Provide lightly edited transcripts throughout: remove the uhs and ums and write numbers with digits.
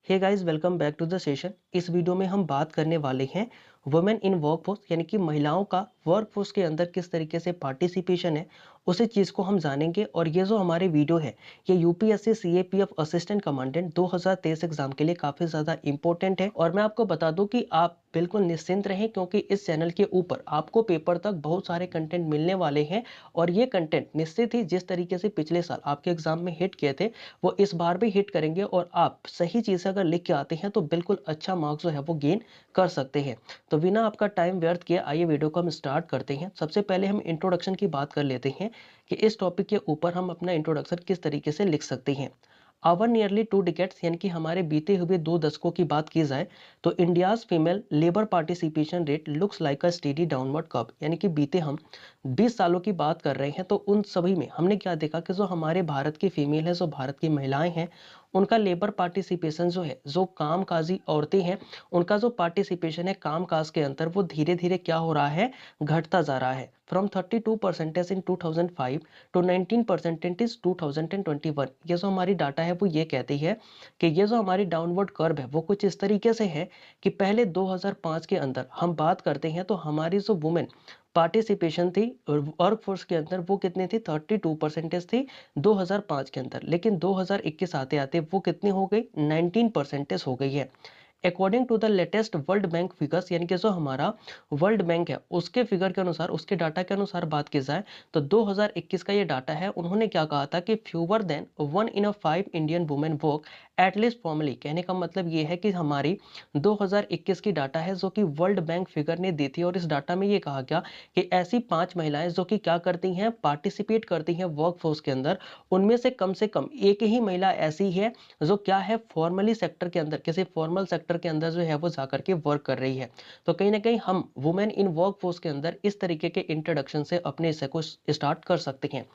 Hey guys, welcome back to the session. इस video में हम बात करने वाले हैं वुमेन इन वर्कफोर्स यानी कि महिलाओं का वर्कफोर्स के अंदर किस तरीके से पार्टिसिपेशन है, उसी चीज़ को हम जानेंगे। और ये जो हमारे वीडियो है ये UPSC CAPF assistant commandant 2023 exam के लिए काफ़ी ज़्यादा इंपॉर्टेंट है। और मैं आपको बता दूं कि आप बिल्कुल निश्चिंत रहें, क्योंकि इस चैनल के ऊपर आपको पेपर तक बहुत सारे कंटेंट मिलने वाले हैं। और ये कंटेंट निश्चित ही जिस तरीके से पिछले साल आपके एग्जाम में हिट किए थे वो इस बार भी हिट करेंगे। और आप सही चीज़ अगर लिख के आते हैं तो बिल्कुल अच्छा मार्क्स जो है वो गेन कर सकते हैं। तो बिना आपका टाइम व्यर्थ किए आइए वीडियो को हम स्टार्ट करते हैं। सबसे पहले हम इंट्रोडक्शन की बात कर लेते हैं कि इस टॉपिक के ऊपर हम अपना इंट्रोडक्शन किस तरीके से लिख सकते हैं। आवर नियरली 2 डिकेट्स यानी कि हमारे बीते हुए 2 दशकों की बात की जाए तो India's female labour participation rate looks like a steady downward curve, यानी कि बीते हम 20 सालों की बात कर रहे हैं। तो उन सभी में हमने क्या देखा कि जो हमारे भारत की फीमेल है, जो भारत की महिलाएं हैं, उनका लेबर पार्टिसिपेशन जो है, जो कामकाजी औरतें हैं, उनका जो पार्टिसिपेशन है काम काज के अंदर, वो धीरे धीरे क्या हो रहा है, घटता जा रहा है। From 32% in 2005 to 19% is 2021। ये जो हमारी डाटा है वो ये कहती है कि ये जो हमारी डाउनवर्ड कर्व है वो कुछ इस तरीके से है कि पहले 2005 के अंदर हम बात करते हैं तो हमारी जो वुमेन पार्टिसिपेशन थी वर्कफोर्स के अंदर वो कितनी थी, 32% थी 2005 के अंदर। लेकिन 2021 आते आते वो कितनी हो गई, 19% हो गई है। According to the latest World Bank figures, यानी कि जो हमारा वर्ल्ड बैंक है उसके फिगर के अनुसार, उसके डाटा के अनुसार बात की जाए तो 2021 का ये डाटा है। उन्होंने क्या कहा था कि फ्यूवर देन 1 इन 5 Indian women work at least formally. कहने का मतलब ये है कि हमारी 2021 की डाटा है जो कि वर्ल्ड बैंक फिगर ने दी थी। और इस डाटा में ये कहा गया कि ऐसी 5 महिलाएं जो कि क्या करती हैं, पार्टिसिपेट करती हैं वर्कफोर्स के अंदर, उनमें से कम एक ही महिला ऐसी है जो क्या है, फॉर्मली सेक्टर के अंदर, किसी फॉर्मल सेक्टर के अंदर जो है वो जाकर के वर्क कर रही है। तो कहीं ना कहीं हम वुमेन इन वर्कफोर्स के अंदर इस तरीके के इंट्रोडक्शन से अपने इसे को स्टार्ट कर सकते हैं।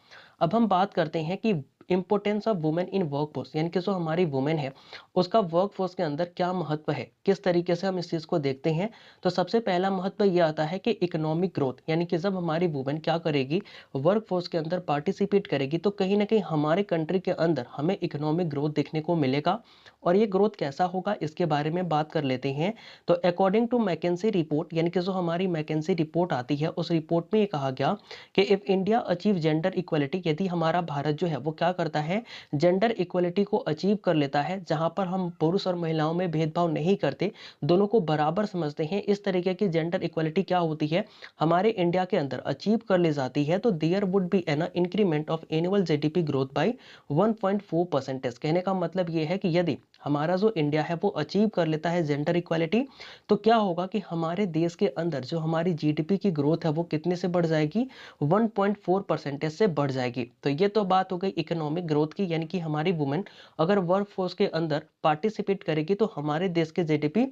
अब हम बात करते हैं कि importance of women in workforce, यानी कि जो हमारी वुमेन है उसका वर्कफोर्स के अंदर क्या महत्व है, किस तरीके से हम इस चीज को देखते हैं। तो सबसे पहला महत्व यह आता है कि इकोनॉमिक ग्रोथ, यानी कि जब हमारी वुमेन क्या करेगी, वर्कफोर्स के अंदर पार्टिसिपेट करेगी, तो कहीं ना कहीं हमारे कंट्री के अंदर हमें इकोनॉमिक ग्रोथ देखने को मिलेगा। और ये ग्रोथ कैसा होगा इसके बारे में बात कर लेते हैं। तो अकॉर्डिंग टू मैकेंसी रिपोर्ट, यानी कि जो हमारी मैकेंसी रिपोर्ट आती है उस रिपोर्ट में ये कहा गया कि if India achieve gender equality, यदि हमारा भारत जो है वो क्या करता है, जेंडर इक्वलिटी को अचीव कर लेता है, जहां पर हम पुरुष और महिलाओं में भेदभाव नहीं करते, दोनों को बराबर समझते हैं, इस तरीके की जेंडर इक्वलिटी क्या होती है, हमारे इंडिया के अंदर अचीव कर ली जाती है, तो there would be an increment of annual GDP growth by 1.4%। कहने का मतलब ये है कि यदि हमारा जो इंडिया है वो अचीव कर लेता है जेंडर इक्वालिटी, तो क्या होगा कि हमारे देश के अंदर जो हमारी जीडीपी की ग्रोथ है वो कितने से बढ़ जाएगी, 1.4% से बढ़ जाएगी। तो ये तो बात हो गई इकोनॉमिक ग्रोथ की, यानी कि हमारी वुमेन अगर वर्कफोर्स के अंदर पार्टिसिपेट करेगी तो हमारे देश के जीडीपी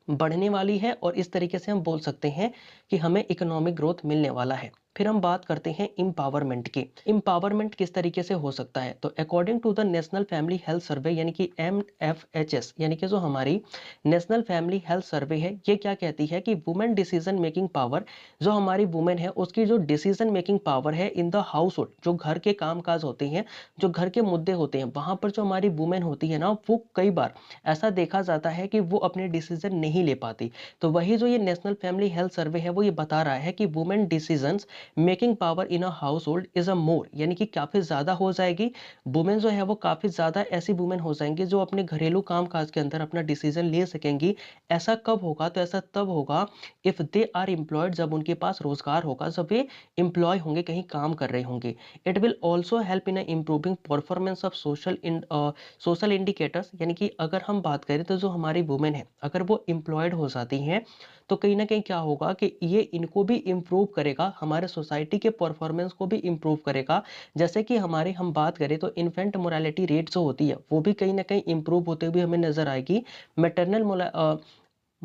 बढ़ने वाली है। और इस तरीके से हम बोल सकते हैं कि हमें इकोनॉमिक ग्रोथ मिलने वाला है। फिर हम बात करते हैं इंपावरमेंट की। इंपावरमेंट किस तरीके से हो सकता है, तो according to the National Family Health Survey, यानी कि MFHS, यानी कि जो हमारी नेशनल फैमिली हेल्थ सर्वे है, ये क्या कहती है कि वुमेन डिसीजन मेकिंग पावर, जो हमारी वुमेन है उसकी जो डिसीजन मेकिंग पावर है इन द हाउस होल्ड, जो घर के काम काज होते हैं, जो घर के मुद्दे होते हैं, वहां पर जो हमारी वुमेन होती है ना, वो कई बार ऐसा देखा जाता है कि वो अपने डिसीजन नहीं ले पाती। तो वही जो ये नेशनल फैमिली हेल्थ सर्वे है वो ये बता रहा है कि women decisions making power in a हाउस होल्ड इज अ मोर, यानी कि काफी ज्यादा हो जाएगी। वुमेन जो है वो काफी ज्यादा ऐसी वुमेन हो जाएंगी जो अपने घरेलू काम काज के अंदर अपना डिसीजन ले सकेंगी। ऐसा कब होगा, तो ऐसा तब होगा इफ दे आर एम्प्लॉयड, जब उनके पास रोजगार होगा, जब वे एम्प्लॉय होंगे, कहीं काम कर रहे होंगे। It will also help in improving performance of social indicators, यानी कि अगर हम बात करें तो जो हमारी वुमेन है अगर वो एम्प्लॉयड हो जाती हैं तो कहीं ना कहीं क्या होगा कि ये इनको भी इम्प्रूव करेगा, हमारे सोसाइटी के परफॉर्मेंस को भी इम्प्रूव करेगा। जैसे कि हमारे हम बात करें तो इन्फेंट मोरालिटी रेट जो होती है वो भी कहीं ना कहीं इम्प्रूव होते हुए हमें नजर आएगी। मैटरनल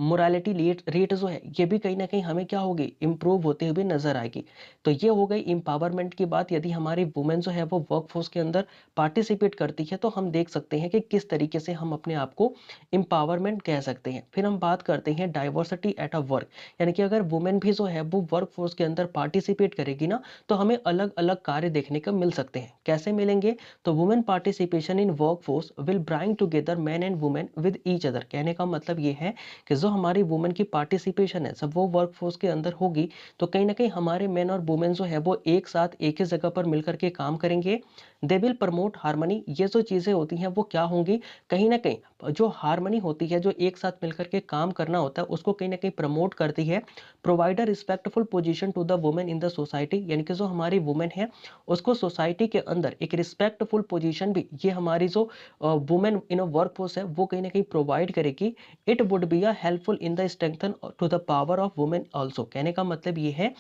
मोरालिटी रेट जो है ये भी कहीं ना कहीं हमें क्या होगी, इंप्रूव होते हुए नजर आएगी। तो ये हो गई इंपावरमेंट की बात। यदि हमारी वुमेन जो है वो वर्कफोर्स के अंदर पार्टिसिपेट करती है तो हम देख सकते हैं कि किस तरीके से हम अपने आप को इंपावरमेंट कह सकते हैं। फिर हम बात करते हैं डाइवर्सिटी एट अ वर्क, यानी कि अगर वुमेन भी जो है वो वर्कफोर्स के अंदर पार्टिसिपेट करेगी ना, तो हमें अलग अलग कार्य देखने को मिल सकते हैं। कैसे मिलेंगे? तो women participation in workforce will bring together man and women with each other. कहने का मतलब ये है कि जो हमारी वुमेन की पार्टिसिपेशन है जब वो वर्कफोर्स के अंदर होगी, तो कहीं ना कहीं हमारे मेन और वुमेन जो है वो एक साथ एक ही जगह पर मिलकर के काम करेंगे। They will promote harmony. ये जो चीजें होती हैं वो क्या होंगी, कहीं ना कहीं जो हार्मनी होती है, जो एक साथ मिलकर के काम करना होता है, उसको कहीं ना कहीं प्रमोट करती है। Provide a respectful position to the women in the society, यानी कि जो हमारी वुमेन है उसको सोसाइटी के अंदर एक रिस्पेक्टफुल पोजीशन भी ये हमारी जो वुमेन इन वर्क फोर्स है वो कहीं ना कहीं प्रोवाइड करेगी। It would be a helpful in the strengthen to the power of women also. कहने का मतलब ये है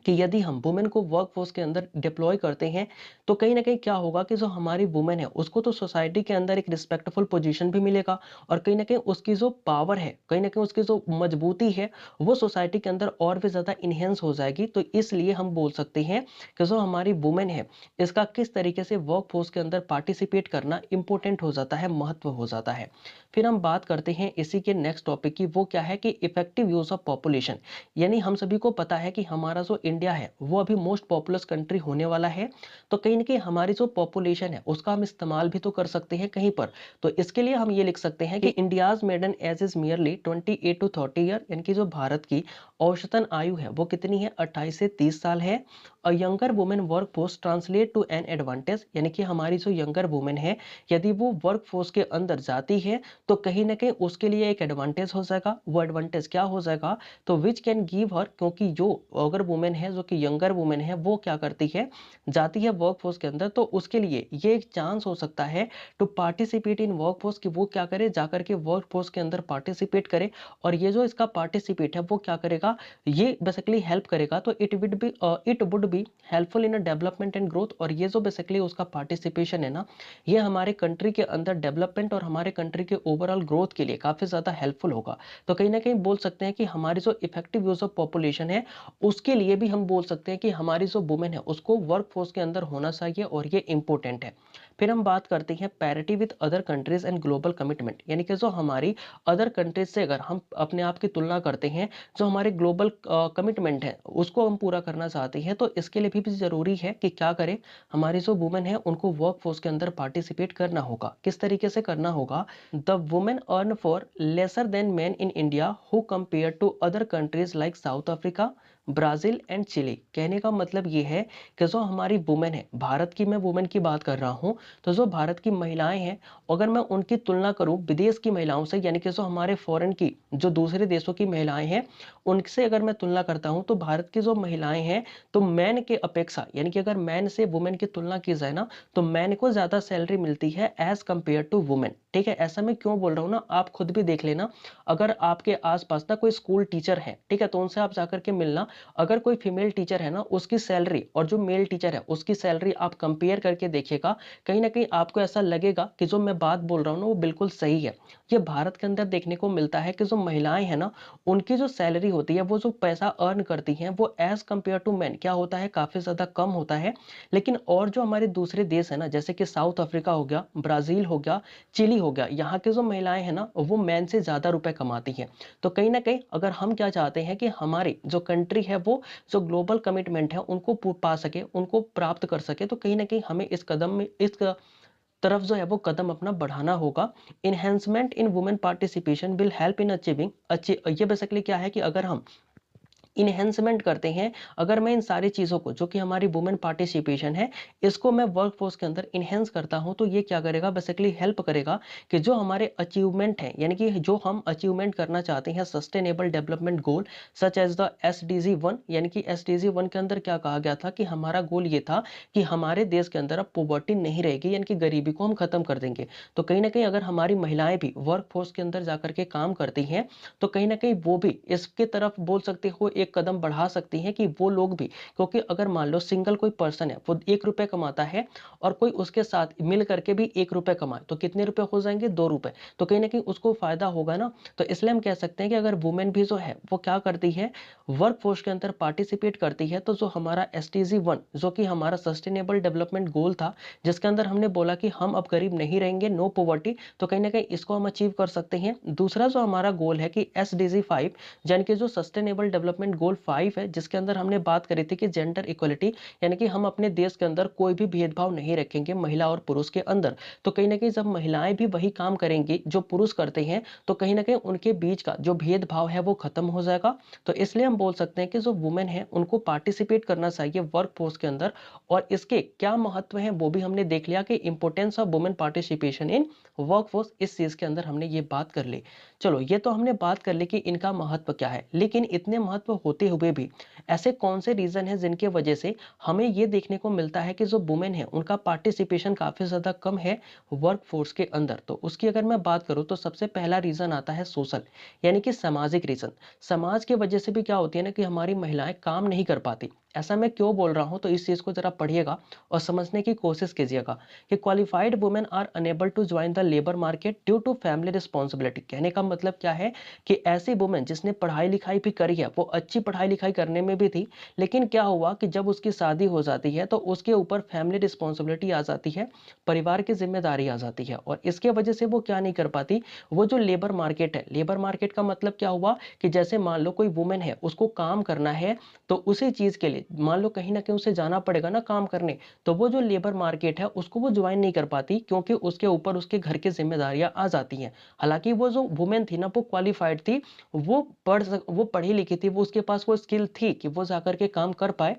कि यदि हम वुमेन को वर्कफोर्स के अंदर डिप्लॉय करते हैं, तो कहीं ना कहीं क्या होगा कि जो हमारी वुमेन है उसको तो सोसाइटी के अंदर एक रिस्पेक्टफुल पोजीशन भी मिलेगा, और कहीं ना कहीं उसकी जो पावर है, कहीं ना कहीं उसकी जो मजबूती है, वो सोसाइटी के अंदर और भी ज़्यादा इन्हेंस हो जाएगी। तो इसलिए हम बोल सकते हैं कि जो हमारी वुमेन है इसका किस तरीके से वर्कफोर्स के अंदर पार्टिसिपेट करना इंपॉर्टेंट हो जाता है, महत्व हो जाता है। फिर हम बात करते हैं इसी के नेक्स्ट टॉपिक की, वो क्या है कि इफेक्टिव यूज ऑफ पॉपुलेशन। यानी हम सभी को पता है कि हमारा जो इंडिया है वो अभी मोस्ट पॉपुलस कंट्री होने वाला है। तो कहीं ना कहीं हमारी जो पॉपुलेशन है उसका हम इस्तेमाल भी तो कर सकते हैं कहीं पर। तो इसके लिए हम ये लिख सकते हैं कि India's maiden age is merely 28 to 30 year, यानी कि जो भारत की औसतन आयु है वो कितनी है, 28 से 30 साल है। A younger women work force translate to an advantage, यानी कि हमारी जो यंगर वुमेन है यदि वो वर्क फोर्स के अंदर जाती है तो कहीं ना कहीं उसके लिए एक एडवांटेज हो जाएगा। वो एडवांटेज क्या हो जाएगा, तो विच कैन गिव हर, क्योंकि जो अगर वुमेन है, जो कि यंगर वुमेन है, वो क्या करती है, जाती है वर्कफोर्स के अंदर, तो उसके लिए ये एक चांस हो सकता है टू पार्टिसिपेट इन वर्कफोर्स, कि वो क्या करे, जाकर के वर्कफोर्स के अंदर पार्टिसिपेट करे। और ये जो इसका पार्टिसिपेट है वो क्या करेगा, ये बेसिकली हेल्प करेगा। तो it would be helpful in development and growth. और ये जो बेसिकली उसका पार्टिसिपेशन है ना, ये हमारे कंट्री के अंदर डेवलपमेंट और हमारे कंट्री के ओवरऑल ग्रोथ के लिए काफी ज्यादा हेल्पफुल होगा। तो कहीं ना कहीं बोल सकते हैं कि हमारी जो इफेक्टिव यूज ऑफ पॉपुलेशन है उसके लिए भी हम बोल सकते हैं कि हमारी जो वुमेन है उसको वर्कफोर्स के अंदर होना चाहिए, और ये इंपॉर्टेंट है। फिर हम बात करते हैं parity with other countries and global commitment, यानी कि जो हमारी अदर कंट्रीज से अगर हम अपने आप की तुलना करते हैं, जो हमारे ग्लोबल कमिटमेंट है उसको हम पूरा करना चाहते हैं, तो इसके लिए भी जरूरी है कि क्या करें, हमारी जो वुमेन है उनको वर्कफोर्स के अंदर पार्टिसिपेट करना होगा। किस तरीके से करना होगा, the women earn far lesser than man in India who compare to other countries like South Africa, Brazil and Chile. कहने का मतलब ये है कि जो हमारी वुमेन है, भारत की मैं वुमेन की बात कर रहा हूँ, तो जो भारत की महिलाएं हैं अगर मैं उनकी तुलना करूं विदेश की महिलाओं से, यानी कि जो हमारे फॉरेन की, जो दूसरे देशों की महिलाएं हैं उनसे अगर मैं तुलना करता हूं, तो भारत की जो महिलाएं हैं, तो मैन के अपेक्षा, यानी कि अगर मैन से वुमेन की तुलना की जाए ना, तो मैन को ज्यादा सैलरी मिलती है एज कंपेयर टू वुमेन। ठीक है, ऐसा मैं क्यों बोल रहा हूँ ना, आप खुद भी देख लेना। अगर आपके आसपास ना कोई स्कूल टीचर है, ठीक है, तो उनसे आप जाकर के मिलना। अगर कोई फीमेल टीचर है ना, उसकी सैलरी और जो मेल टीचर है उसकी सैलरी आप कंपेयर करके देखिएगा, कहीं ना कहीं आपको ऐसा लगेगा कि जो मैं बात बोल रहा हूँ ना वो बिल्कुल सही है। ये भारत के अंदर देखने को मिलता है कि जो महिलाएं हैं ना, उनकी जो सैलरी होती है, वो जो पैसा अर्न करती हैं, वो एज कंपेयर टू मैन क्या होता है, काफी ज्यादा कम होता है। लेकिन और जो हमारे दूसरे देश है ना, जैसे कि साउथ अफ्रीका हो गया, ब्राजील हो गया, चिली हो गया, यहाँ के जो महिलाएं हैं ना वो मैन से ज्यादा रुपए कमाती हैं। तो कहीं ना कहीं अगर हम क्या चाहते हैं कि हमारी जो कंट्री है वो जो ग्लोबल कमिटमेंट है उनको पा सके, उनको प्राप्त कर सके, तो कहीं ना कहीं हमें इस कदम में, इस तरफ जो है वो कदम अपना बढ़ाना होगा। Enhancement in women participation will help in achieving, ये बेसिकली क्या है कि अगर हम इनहेंसमेंट करते हैं, अगर मैं इन सारी चीज़ों को, जो कि हमारी वुमेन पार्टिसिपेशन है, इसको मैं वर्कफोर्स के अंदर इनहेंस करता हूं, तो ये क्या करेगा, बेसिकली हेल्प करेगा कि जो हमारे अचीवमेंट है, यानी कि जो हम अचीवमेंट करना चाहते हैं, sustainable development goal such as the SDG 1, यानी कि SDG 1 के अंदर क्या कहा गया था कि हमारा गोल ये था कि हमारे देश के अंदर अब पॉवर्टी नहीं रहेगी, यानी कि गरीबी को हम खत्म कर देंगे। तो कहीं ना कहीं अगर हमारी महिलाएं भी वर्कफोर्स के अंदर जाकर के काम करती हैं, तो कहीं ना कहीं वो भी इसके तरफ बोल सकते हो एक कदम बढ़ा सकती हैं कि वो लोग भी, क्योंकि अगर मान लो सिंगल कोई पर्सन है वो 1 रुपए कमाता है और कोई उसके साथ मिल करके भी 1 रुपए कमाए तो कितने रुपए हो जाएंगे, 2 रुपए। तो कहीं ना कहीं उसको फायदा होगा ना। तो इसलिए हम कह सकते हैं कि अगर वुमेन भी जो है वो क्या करती है, वर्क फोर्स के अंदर पार्टिसिपेट करती है, तो जो हमारा SDG 1 जो कि हमारा सस्टेनेबल डेवलपमेंट गोल था, जिसके अंदर हमने बोला कि हम अब गरीब नहीं रहेंगे, नो पॉवर्टी, तो कहीं ना कहीं इसको हम अचीव कर सकते हैं। दूसरा जो हमारा गोल है कि SDG 5 यानी कि जो सस्टेनेबल डेवलपमेंट गोल 5 है, जिसके अंदर हमने बात करी थी कि जेंडर इक्वलिटी, यानी कि हम अपने देश के अंदर कोई भी भेदभाव नहीं रखेंगे महिला और पुरुष के अंदर। तो कहीं ना कहीं जब महिलाएं भी वही काम करेंगी जो पुरुष करते हैं, तो कहीं ना कहीं उनके बीच का जो भेदभाव है वो खत्म हो जाएगा। तो इसलिए हम बोल सकते हैं कि जो वुमेन है उनको पार्टिसिपेट करना चाहिए वर्क फोर्स के अंदर। और इसके क्या महत्व है वो भी हमने देख लिया कि importance of women participation in work force, इस चीज के अंदर हमने ये बात कर ली। चलो ये तो हमने बात कर ली कि इनका महत्व क्या है, लेकिन इतने महत्व होते हुए भी ऐसे कौन से रीजन है जिनके वजह से हमें ये देखने को मिलता है कि जो वुमेन है उनका पार्टिसिपेशन काफी ज्यादा कम है वर्क फोर्स के अंदर। तो उसकी अगर मैं बात करूं तो सबसे पहला रीजन आता है सोशल, यानी कि सामाजिक रीजन। समाज की वजह से भी क्या होती है ना कि हमारी महिलाएं काम नहीं कर पाती। ऐसा मैं क्यों बोल रहा हूं, तो इस चीज को जरा पढ़िएगा और समझने की कोशिश कीजिएगा कि qualified women are unable to join the labour market due to family responsibility. कहने का मतलब क्या है कि ऐसी वुमेन जिसने पढ़ाई लिखाई भी करी है, वो अच्छी पढ़ाई लिखाई करने में भी थी, लेकिन क्या हुआ कि जब उसकी शादी हो जाती है तो उसके ऊपर फैमिली रिस्पॉन्सिबिलिटी आ जाती है, परिवार की जिम्मेदारी आ जाती है, और इसके वजह से वो क्या नहीं कर पाती, वो जो लेबर मार्केट है, लेबर मार्केट का मतलब क्या हुआ कि जैसे मान लो कोई वुमेन है उसको काम करना है, तो उसी चीज के लिए मान लो कहीं ना कहीं उसे जाना पड़ेगा ना काम करने, तो वो जो लेबर मार्केट है उसको वो ज्वाइन नहीं कर पाती, क्योंकि उसके ऊपर उसके घर की जिम्मेदारियां आ जाती हैं। हालांकि वो जो वुमेन थी ना वो क्वालिफाइड थी, वो पढ़ी लिखी थी, वो उसके पास वो स्किल थी कि वो जाकर के काम कर पाए,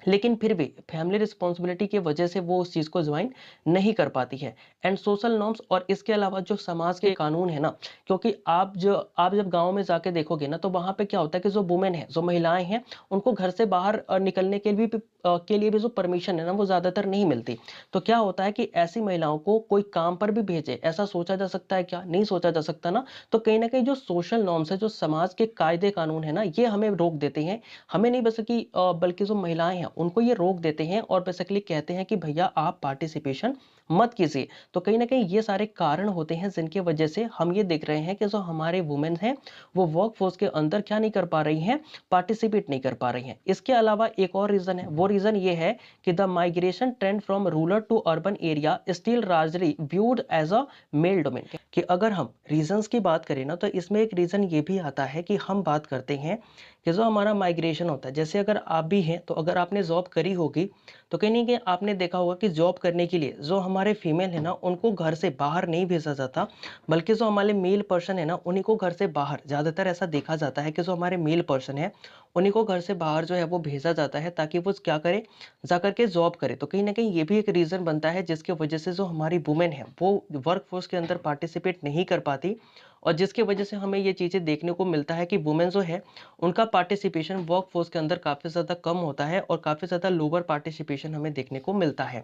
लेकिन फिर भी फैमिली रिस्पॉन्सिबिलिटी की वजह से वो उस चीज को ज्वाइन नहीं कर पाती है। एंड सोशल नॉर्म्स, और इसके अलावा जो समाज के कानून है ना, क्योंकि आप जब गांव में जाके देखोगे ना तो वहां पे क्या होता है कि जो वुमेन है, जो महिलाएं हैं, उनको घर से बाहर निकलने के लिए भी जो परमिशन है ना वो ज्यादातर नहीं मिलती। तो क्या होता है कि ऐसी महिलाओं को कोई काम पर भी भेजे, ऐसा सोचा जा सकता है क्या? नहीं सोचा जा सकता ना। तो कहीं ना कहीं जो सोशल नॉर्म्स है, जो समाज के कायदे कानून है ना, ये हमें रोक देते हैं। हमें नहीं बस कि बल्कि जो महिलाएं हैं उनको ये रोक देते हैं और बेसिकली कहते हैं कि भैया आप पार्टिसिपेशन मत कीजिए। तो कहीं ना कहीं ये सारे कारण होते हैं जिनकी वजह से हम ये देख रहे हैं कि जो हमारे वुमेन हैं वो वर्क फोर्स के अंदर क्या नहीं कर पा रही हैं, पार्टिसिपेट नहीं कर पा रही हैं। इसके अलावा एक और रीजन है, वो रीजन ये है कि the migration trend from rural to urban area still largely viewed as a male domain. कि अगर हम रीजंस की बात करें ना तो इसमें एक रीजन ये भी आता है कि हम बात करते हैं कि जो हमारा माइग्रेशन होता है, जैसे अगर आप भी हैं तो अगर आपने जॉब करी होगी तो कहीं ना कहीं आपने देखा होगा कि जॉब करने के लिए जो हमारे फीमेल है ना उनको घर से बाहर नहीं भेजा जाता, बल्कि जो हमारे मेल पर्सन है ना उन्हीं को घर से बाहर, ज्यादातर ऐसा देखा जाता है कि जो हमारे मेल पर्सन है उन्हीं को घर से बाहर जो है वो भेजा जाता है ताकि वो क्या करे, जाकर के जॉब करे। तो कहीं ना कहीं ये भी एक रीजन बनता है जिसकी वजह से जो हमारी वुमेन है वो वर्क फोर्स के अंदर पार्टिसिपेट नहीं कर पाती, और जिसकी वजह से हमें ये चीजें देखने को मिलता है कि वुमेन जो है उनका पार्टिसिपेशन वर्क फोर्स के अंदर काफी ज्यादा कम होता है और काफी ज्यादा लोअर पार्टिसिपेशन हमें देखने को मिलता है।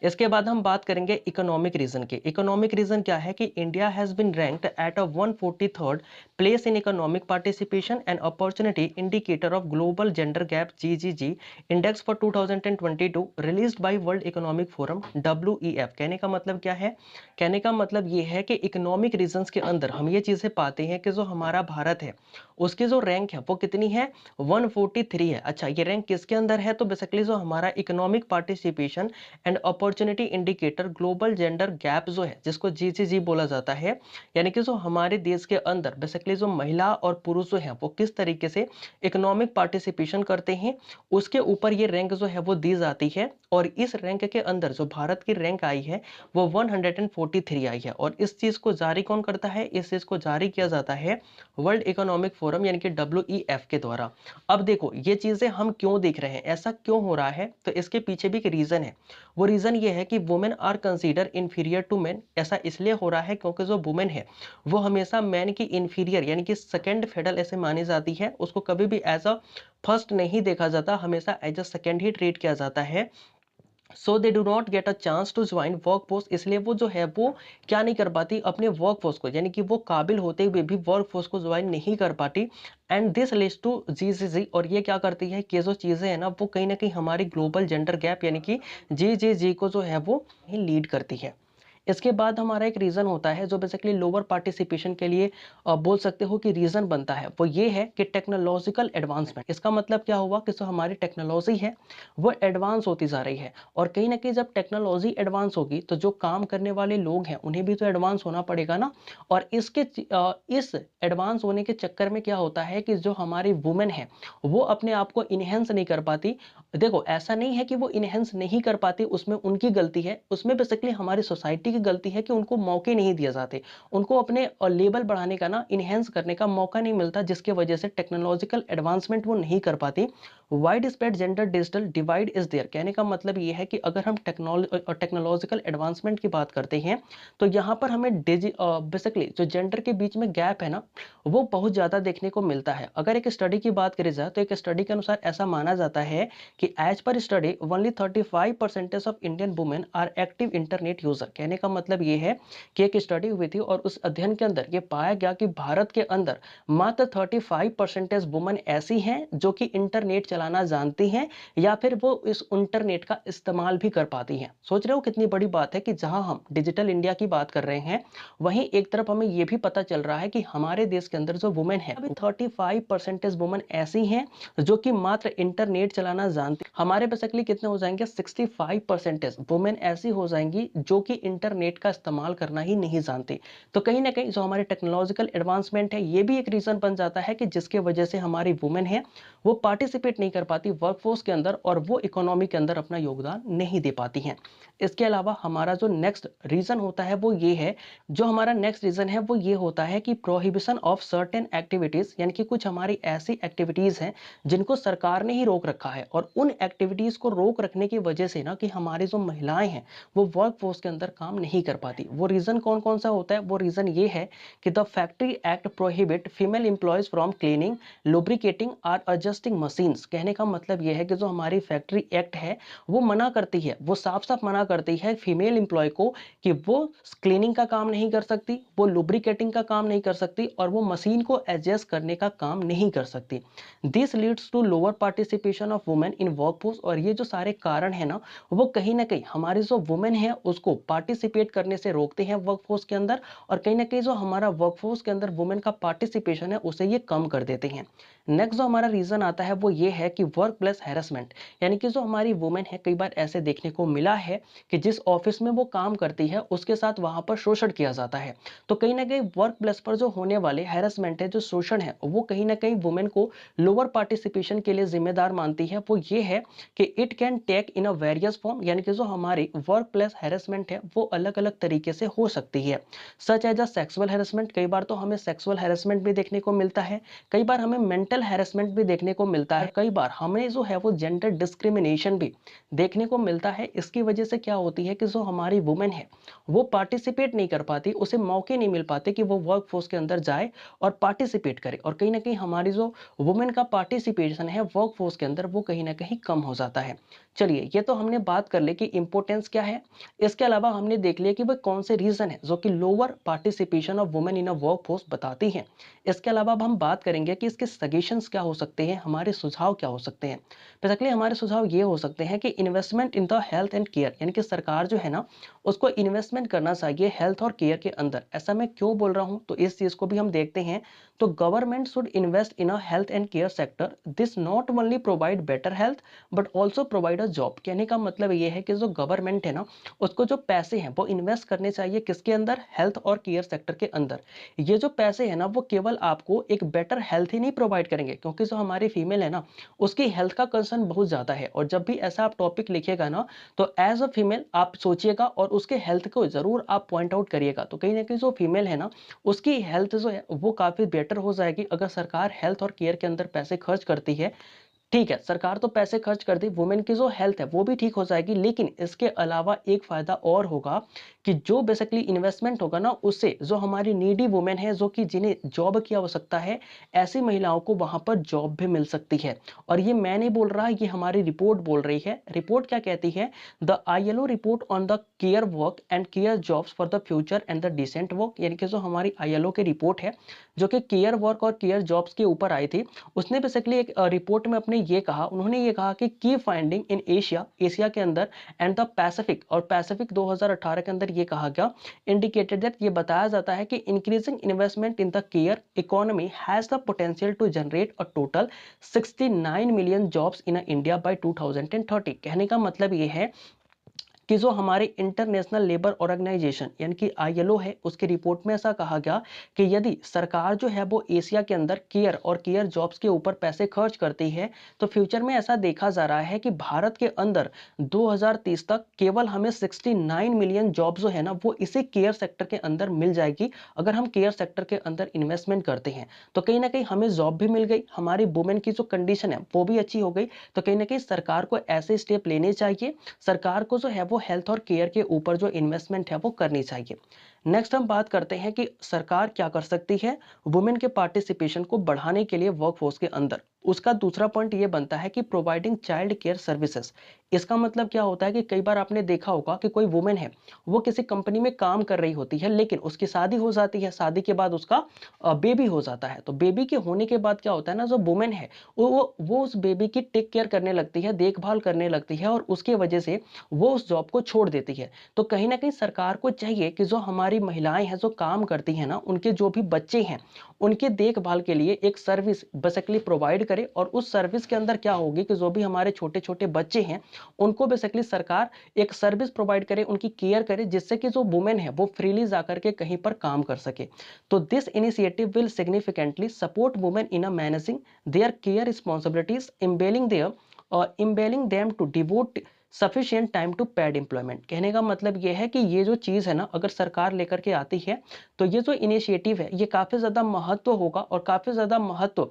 इसके बाद हम बात करेंगे इकोनॉमिक रीजन के। इकोनॉमिक रीजन क्या है कि India has been ranked at a 143rd place in economic participation and opportunity indicator of global gender gap GGG index for 2022 released by World Economic Forum WEF। कहने का मतलब क्या है? कहने का मतलब ये है कि इकोनॉमिक रीजंस के अंदर हम ये चीजें पाते हैं कि जो हमारा भारत है उसकी जो रैंक है वो कितनी है, 143 है। अच्छा, ये रैंक किसके अंदर है? तो बेसिकली जो हमारा economic participation and opportunity indicator global gender gap जो है, जिसको GGG बोला जाता है, यानी कि जो हमारे देश के अंदर बेसिकली जो महिला और पुरुष जो है वो किस तरीके से इकोनॉमिक पार्टिसिपेशन करते हैं, उसके ऊपर ये रैंक जो है वो दी जाती है। और इस रैंक के अंदर जो भारत की रैंक आई है वो 143 आई है। और इस चीज को जारी कौन करता है? इस चीज को जारी किया जाता है वर्ल्ड इकोनॉमिक फोरम यानी कि WEF के द्वारा। अब देखो ये चीजें हम क्यों देख रहे हैं, ऐसा क्यों हो रहा है, तो इसके पीछे भी एक रीजन है। वो रीजन ये है कि women are consider inferior to men. ऐसा इसलिए हो रहा है क्योंकि जो वुमेन है वो हमेशा मैन की इंफीरियर यानी कि सेकंड फेडल ऐसे मानी जाती है, उसको कभी भी एज अ फर्स्ट नहीं देखा जाता, हमेशा एज अ सेकंड ही ट्रीट किया जाता है। So they do not get a chance to join work force, इसलिए वो जो है वो क्या नहीं कर पाती, अपने वर्क फोर्स को, यानी कि वो काबिल होते हुए भी वर्क फोर्स को ज्वाइन नहीं कर पाती। एंड दिस लीड्स टू जीजीजी, और ये क्या करती है कि जो चीजें हैं ना वो कहीं ना कहीं हमारी ग्लोबल जेंडर गैप यानी कि जीजीजी को जो है वो लीड करती है। इसके बाद हमारा एक रीजन होता है जो बेसिकली लोअर पार्टिसिपेशन के लिए बोल सकते हो कि रीजन बनता है, वो ये है कि टेक्नोलॉजिकल एडवांसमेंट। इसका मतलब क्या हुआ कि जो हमारी टेक्नोलॉजी है वो एडवांस होती जा रही है, और कहीं ना कहीं जब टेक्नोलॉजी एडवांस होगी तो जो काम करने वाले लोग हैं उन्हें भी तो एडवांस होना पड़ेगा ना। और इस एडवांस होने के चक्कर में क्या होता है कि जो हमारी वुमेन है वो अपने आप को इनहेंस नहीं कर पाती। देखो, ऐसा नहीं है कि वो इनहेंस नहीं कर पाती, उसमें उनकी गलती है, उसमें बेसिकली हमारी सोसाइटी की गलती है कि उनको मौके नहीं दिए जाते, उनको अपने लेवल बढ़ाने का ना, इनहेंस करने का मौका नहीं मिलता, जिसकी वजह से टेक्नोलॉजिकल एडवांसमेंट वो नहीं कर पाती। Widespread gender digital divide is there, कहने का मतलब ये है कि अगर हम टेक्नोलॉजिकल एडवांसमेंट की बात करते हैं तो यहाँ पर हमें बेसिकली जो जेंडर के बीच में गैप है ना वो बहुत ज्यादा देखने को मिलता है। अगर एक स्टडी की बात करी जाए तो एक स्टडी के अनुसार ऐसा माना जाता है कि एज पर स्टडी ओनली 35% ऑफ Indian women are active internet user. कहने का मतलब ये है कि एक स्टडी हुई थी और उस अध्ययन के अंदर ये पाया गया कि भारत के अंदर मात्र 35% वुमेन ऐसी हैं जो कि इंटरनेट चलाना जानती हैं या फिर वो इस इंटरनेट का इस्तेमाल भी कर पाती हैं। सोच रहे हो कितनी बड़ी बात है कि जहां हम डिजिटल इंडिया की बात कर रहे हैं वहीं एक तरफ हमें यह भी पता चल रहा है कि हमारे देश के अंदर जो वुमेन है अभी 35% वुमेन ऐसी हैं जो कि मात्र इंटरनेट चलाना जानती। हमारे बेसिकली कितने हो जाएंगे, 65% वुमेन ऐसी हो जाएंगी जो कि इंटरनेट का इस्तेमाल करना ही नहीं जानती। तो कहीं ना कहीं जो हमारी टेक्नोलॉजिकल एडवांसमेंट है ये भी एक रीजन बन जाता है कि जिसके वजह से हमारी वुमेन है वो पार्टिसिपेट नहीं कर पाती वर्कफोर्स के अंदर और वो इकोनॉमी के अंदर अपना योगदान नहीं दे पाती हैं। इसके अलावा हमारा जो नेक्स्ट रीजन होता है वो ये है, जो हमारा नेक्स्ट रीजन है वो ये होता है कि प्रोहिबिशन ऑफ सर्टेन एक्टिविटीज, यानी कि कुछ हमारी ऐसी एक्टिविटीज हैं जिनको सरकार ने ही रोक रखा है, और उन एक्टिविटीज को रोक रखने की वजह से ना कि हमारी जो महिलाएं हैं वो वर्क फोर्स के अंदर काम नहीं कर पाती। वो रीजन कौन कौन सा होता है, वो रीजन ये है कि the Factory Act prohibit female employees from cleaning lubricating or adjusting machines. कहने का मतलब ये है कि जो हमारी फैक्ट्री एक्ट है वो मना करती है, वो साफ साफ मना करती है फीमेल एम्प्लॉय को कि वो क्लीनिंग का काम नहीं कर सकती, वो लुब्रिकेटिंग का काम नहीं कर सकती, और वो मशीन को एडजस्ट करने का काम नहीं कर सकती। This leads to lower participation of women in workforce, और ये जो सारे कारण है ना वो कहीं ना कहीं हमारी जो वुमेन है उसको पार्टिसिपेट करने से रोकते हैं वर्कफोर्स के अंदर, और कहीं ना कहीं जो हमारा वर्कफोर्स के अंदर वुमेन का पार्टिसिपेशन है उसे ये कम कर देते हैं। नेक्स्ट जो हमारा रीजन आता है वो ये है कि वर्क प्लेस हैरेसमेंट, यानी कि जो हमारी वुमेन है कई बार ऐसे देखने को मिला है कि जिस ऑफिस में वो काम करती है उसके साथ वहां पर शोषण किया जाता है। तो कहीं ना कहीं वर्क प्लेस पर जो होने वाले हैरेसमेंट है, जो शोषण है, वो कहीं ना कहीं वुमेन को लोअर पार्टिसिपेशन के लिए जिम्मेदार मानती है। वो ये है कि it can take in a various form, यानी कि जो हमारी वर्क प्लेस हैरेसमेंट है वो अलग अलग तरीके से हो सकती है। Such as a sexual harassment, कई बार तो हमें सेक्सुअल हैरेसमेंट भी देखने को मिलता है, कई बार हमें मेंटल हैरेसमेंट भी देखने को मिलता है, कई बार हमें जो है वो जेंडर डिस्क्रिमिनेशन भी देखने को मिलता है। इसकी वजह से क्या होती है कि जो हमारी वुमेन है वो पार्टिसिपेट नहीं कर पाती, उसे मौके नहीं मिल पाते कि वो वर्क फोर्स के अंदर जाए और पार्टिसिपेट करे, और कहीं ना कहीं हमारी जो वुमेन का पार्टिसिपेशन है वर्क फोर्स के अंदर वो कहीं ना कहीं कम हो जाता है। चलिए, ये तो हमने बात कर ली कि इंपॉर्टेंस क्या है। इसके अलावा हमने देख लिया कि वो कौन से रीजन है जो कि lower participation of women in a work force बताती हैं। इसके अलावा अब हम बात करेंगे कि इसके सजेशंस क्या हो सकते हैं, हमारे सुझाव क्या हो सकते हैं। बेसिकली हमारे सुझाव ये हो सकते हैं कि investment in the health and care, यानी कि सरकार जो है ना उसको इन्वेस्टमेंट करना चाहिए हेल्थ और केयर के अंदर। ऐसा मैं क्यों बोल रहा हूं, तो इस चीज को भी हम देखते हैं। तो government should invest in a health and care sector, this not only provide better health but also provide a job. कहने का मतलब ये है कि जो गवर्नमेंट है ना उसको जो पैसे हैं वो इन्वेस्ट करने चाहिए किसके अंदर, हेल्थ और केयर सेक्टर के अंदर। ये जो पैसे है ना वो केवल आपको एक बेटर हेल्थ ही नहीं प्रोवाइड करेंगे, क्योंकि जो हमारी फीमेल है ना उसकी हेल्थ का कंसर्न बहुत ज्यादा है, और जब भी ऐसा आप टॉपिक लिखिएगा ना तो एज अ फीमेल आप सोचिएगा और उसके हेल्थ को जरूर आप पॉइंट आउट करिएगा। तो कहीं ना कहीं जो फीमेल है ना उसकी हेल्थ जो है वो काफी बेटर हो जाएगी अगर सरकार हेल्थ और केयर के अंदर पैसे खर्च करती है। ठीक है, सरकार तो पैसे खर्च कर दी, वुमेन की जो हेल्थ है वो भी ठीक हो जाएगी, लेकिन इसके अलावा एक फायदा और होगा कि जो बेसिकली इन्वेस्टमेंट होगा ना, उससे जो हमारी नीडी वुमेन है, जो कि जिन्हें जॉब की आवश्यकता है, ऐसी महिलाओं को वहां पर जॉब भी मिल सकती है। और ये मैं नहीं बोल रहा, ये हमारी रिपोर्ट बोल रही है। रिपोर्ट क्या कहती है? The ILO report on the care work and care jobs for the future and the decent work, यानी कि जो हमारी आईएलओ की रिपोर्ट है, जो कि केयर वर्क और केयर जॉब्स के ऊपर आई थी, उसने बेसिकली एक रिपोर्ट में अपने ये कहा, उन्होंने ये कहा कि की फाइंडिंग इन एशिया, एशिया के अंदर, एंड द पैसिफिक, और पैसिफिक 2018 के अंदर ये कहा गया, इंडिकेटेड दैट, ये बताया जाता है कि increasing investment in the care economy has the potential to generate a total 69 million jobs in India by 2030। कहने का मतलब ये है कि जो हमारे इंटरनेशनल लेबर ऑर्गेनाइजेशन यानी कि आईएलओ है, उसकी रिपोर्ट में ऐसा कहा गया कि यदि सरकार जो है वो एशिया के अंदर केयर और केयर जॉब्स के ऊपर पैसे खर्च करती है, तो फ्यूचर में ऐसा देखा जा रहा है कि भारत के अंदर 2030 तक केवल हमें 69 मिलियन जॉब जो है ना, वो इसी केयर सेक्टर के अंदर मिल जाएगी। अगर हम केयर सेक्टर के अंदर इन्वेस्टमेंट करते हैं तो कहीं ना कहीं हमें जॉब भी मिल गई, हमारी वुमेन की जो कंडीशन है वो भी अच्छी हो गई। तो कहीं ना कहीं सरकार को ऐसे स्टेप लेने चाहिए, सरकार को जो है वो हेल्थ और केयर के ऊपर जो इन्वेस्टमेंट है वो करनी चाहिए। नेक्स्ट हम बात करते हैं कि सरकार क्या कर सकती है वुमेन के पार्टिसिपेशन को बढ़ाने के लिए वर्कफोर्स के अंदर। उसका दूसरा पॉइंट ये बनता है कि प्रोवाइडिंग चाइल्ड केयर सर्विसेज। इसका मतलब क्या होता है कि कई बार आपने देखा होगा कि कोई वुमेन है, वो किसी कंपनी में काम कर रही होती है, लेकिन उसकी शादी हो जाती है, शादी के बाद उसका बेबी हो जाता है। तो बेबी के होने के बाद क्या होता है ना, जो वुमेन है वो उस बेबी की टेक केयर करने लगती है, देखभाल करने लगती है, और उसके वजह से वो उस जॉब को छोड़ देती है। तो कहीं ना कहीं सरकार को चाहिए कि जो हमारी महिलाएं हैं जो काम करती हैं ना, उनके जो भी बच्चे हैं, उनके देखभाल के लिए एक सर्विस बेसिकली प्रोवाइड करे। और उस सर्विस के अंदर क्या होगी कि जो भी हमारे छोटे छोटे बच्चे हैं, उनको बेसिकली सरकार एक सर्विस प्रोवाइड करे, उनकी केयर करे, जिससे कि जो वुमेन है वो फ्रीली जाकर के कहीं पर काम कर सके। तो this initiative will significantly support women in a managing their care responsibilities, imbailing them to devote sufficient time to paid employment। कहने का मतलब यह है कि ये जो चीज़ है ना, अगर सरकार लेकर के आती है, तो ये जो इनिशिएटिव है ये काफ़ी ज़्यादा महत्व होगा, और काफ़ी ज़्यादा महत्व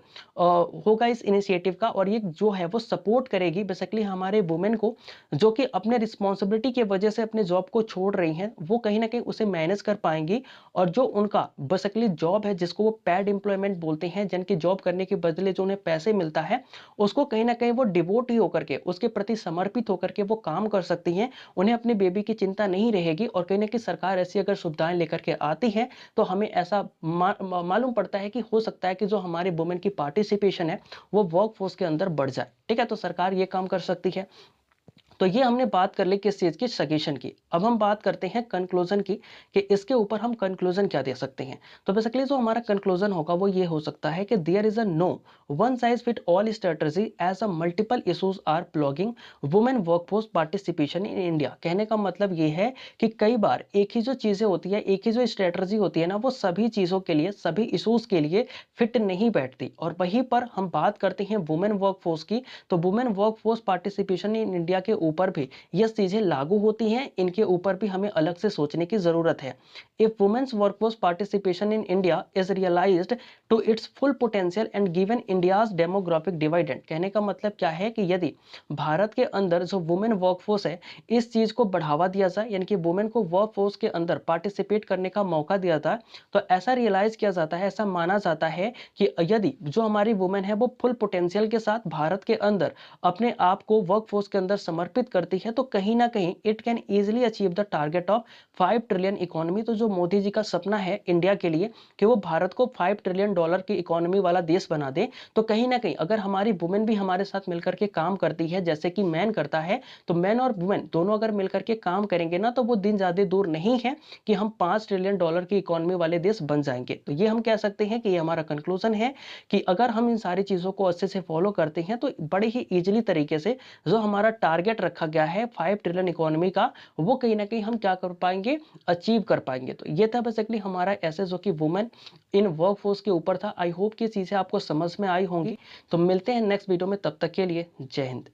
होगा इस इनिशिएटिव का। और ये जो है वो सपोर्ट करेगी बेसिकली हमारे वुमेन को, जो कि अपने रिस्पॉन्सिबिलिटी की वजह से अपने जॉब को छोड़ रही हैं, वो कहीं ना कहीं उसे मैनेज कर पाएंगी। और जो उनका बेसिकली जॉब है, जिसको वो पैड एम्प्लॉयमेंट बोलते हैं, जिनकी जॉब करने के बदले जो उन्हें पैसे मिलता है, उसको कहीं ना कहीं वो डिवोट ही होकर के, उसके प्रति समर्पित होकर के वो काम कर सकती हैं। उन्हें अपने बेबी की चिंता नहीं रहेगी। और कहीं ना कहीं सरकार ऐसी अगर सुविधाएं लेकर के आती है, तो हमें ऐसा मालूम पड़ता है कि हो सकता है कि जो हमारे वुमेन की पार्टिसिपेशन है वो वर्क फोर्स के अंदर बढ़ जाए। ठीक है, तो सरकार ये काम कर सकती है। तो ये हमने बात कर ली किस चीज की, सजेशन की। अब हम बात करते हैं कंक्लूजन की, कि इसके ऊपर हम कंक्लूजन क्या दे सकते हैं। तो बेसिकली जो हमारा कंक्लूजन होगा वो ये हो सकता है कि there is a no one size fit all strategy as a multiple issues are plaguing women workforce participation in India. कहने का मतलब ये है कि कई बार एक ही जो चीजें होती है, एक ही जो स्ट्रेटजी होती है ना, वो सभी चीजों के लिए, सभी इशूज के लिए फिट नहीं बैठती। और वहीं पर हम बात करते हैं वुमेन वर्कफोर्स की, तो women workforce participation in India के ऊपर भी ये चीजें लागू होती हैं, इनके ऊपर भी हमें अलग से सोचने की जरूरत है। If women's workforce participation in India is realised to its full potential and given India's demographic dividend. कहने का मतलब क्या है कि यदि भारत के अंदर जो वुमेन वर्कफोर्स है, इस चीज को बढ़ावा दिया जाए, यानी कि वुमेन को वर्कफोर्स के अंदर पार्टिसिपेट करने का मौका दिया जाए, तो ऐसा रियलाइज किया जाता है, ऐसा माना जाता है कि यदि जो हमारी वुमेन है वो फुल पोटेंशियल के साथ भारत के अंदर अपने आप को वर्कफोर्स के अंदर समर्पित करती है, तो कहीं ना कहीं it can easily achieve the target of 5 trillion economy. तो जो मोदी जी का सपना है इंडिया के लिए कि वो भारत को 5 ट्रिलियन डॉलर की इकोनॉमी वाला देश बना दे, तो कहीं ना कहीं अगर हमारी वुमेन भी हमारे साथ मिलकर के काम करती है, जैसे कि मैन करता है, तो मैन और वुमेन दोनों अगर मिलकर के काम करेंगे ना, तो वो दिन ज्यादा दूर नहीं है कि हम 5 ट्रिलियन डॉलर की इकोनॉमी वाले देश बन जाएंगे। तो ये हम कह सकते हैं कि ये हमारा कंक्लूजन है कि अगर हम इन सारी चीजों को अच्छे से फॉलो करते हैं, तो बड़े ही इजीली तरीके से जो हमारा टारगेट रखा गया है 5 ट्रिलियन इकोनॉमी का, वो कहीं ना कहीं हम क्या कर पाएंगे, अचीव कर पाएंगे। तो ये था बेसिकली हमारा ऐसे जो कि वुमेन इन वर्कफोर्स के ऊपर था। आई होप कि चीजें आपको समझ में आई होंगी। तो मिलते हैं नेक्स्ट वीडियो में, तब तक के लिए जय हिंद।